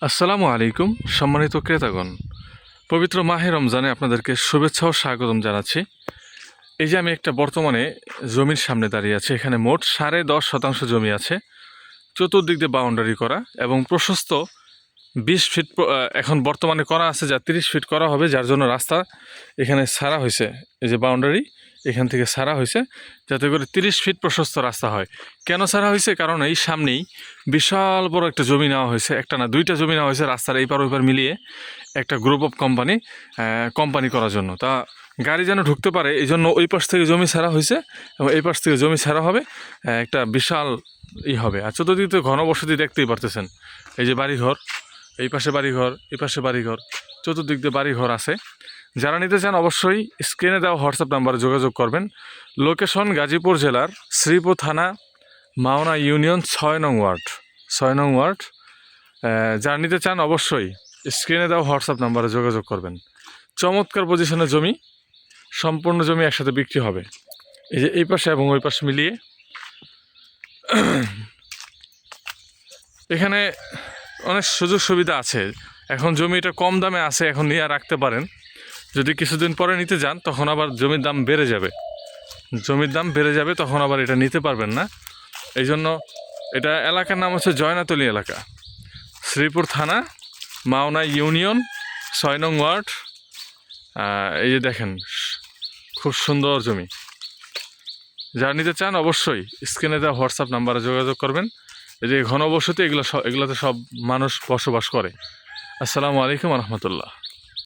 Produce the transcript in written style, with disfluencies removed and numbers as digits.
আসসালামু আলাইকুম সম্মানিত ক্রেতাগণ, পবিত্র মাহে রমজানে আপনাদেরকে শুভেচ্ছা ও স্বাগতম জানাচ্ছি। এই যে আমি একটা বর্তমানে জমির সামনে দাঁড়িয়ে আছি। এখানে মোট 10.5% জমি আছে, চতুর্দিক দিয়ে বাউন্ডারি করা এবং প্রশস্ত 20 ফিট এখন বর্তমানে করা আছে, যা 30 ফিট করা হবে, যার জন্য রাস্তা এখানে ছাড়া হয়েছে। এই যে বাউন্ডারি এখান থেকে ছাড়া হয়েছে যাতে করে 30 ফিট প্রশস্ত রাস্তা হয়। কেন ছাড়া হয়েছে? কারণ এই সামনেই বিশাল বড় একটা জমি নেওয়া হয়েছে, একটা না দুইটা জমি নেওয়া হয়েছে রাস্তার এই পার ওই পার মিলিয়ে একটা গ্রুপ অফ কোম্পানি করার জন্য। তা গাড়ি যেন ঢুকতে পারে এই জন্য ওই পাশ থেকে জমি ছাড়া হয়েছে এবং এই পাশ থেকে জমি ছাড়া হবে, একটা বিশাল হবে। আর চতুর্দিকে ঘনবসতি দেখতেই পারতেছেন। এই যে বাড়িঘর, এই পাশে বাড়িঘর, এই পাশে বাড়িঘর, চতুর্দিক দিয়ে বাড়িঘর আছে। যারা নিতে চান অবশ্যই স্ক্রিনে দেওয়া হোয়াটসঅ্যাপ নাম্বারে যোগাযোগ করবেন। লোকেশন গাজীপুর জেলার শ্রীপুর থানা, মাওনা ইউনিয়ন, 6 নং ওয়ার্ড। যারা নিতে চান অবশ্যই স্ক্রিনে দেওয়া হোয়াটসঅ্যাপ নাম্বারে যোগাযোগ করবেন। চমৎকার পজিশনের জমি, সম্পূর্ণ জমি একসাথে বিক্রি হবে। এই যে এই পাশে এবং ওই পাশে মিলিয়ে এখানে অনেক সুযোগ সুবিধা আছে। এখন জমিটা কম দামে আছে, এখন নিয়ে রাখতে পারেন। যদি কিছুদিন পরে নিতে যান তখন আবার জমির দাম বেড়ে যাবে, তখন আবার এটা নিতে পারবেন না। এই জন্য এটা এলাকার নাম হচ্ছে জয়নাতলী এলাকা, শ্রীপুর থানা, মাওনা ইউনিয়ন, 6 নং ওয়ার্ড। এই যে দেখেন খুব সুন্দর জমি। যারা নিতে চান অবশ্যই স্ক্রিনে দেওয়া হোয়াটসঅ্যাপ নাম্বারে যোগাযোগ করবেন। এই যে ঘনবসতি এগুলোতে সব মানুষ বসবাস করে। আসসালামু আলাইকুম রহমতুল্লাহ।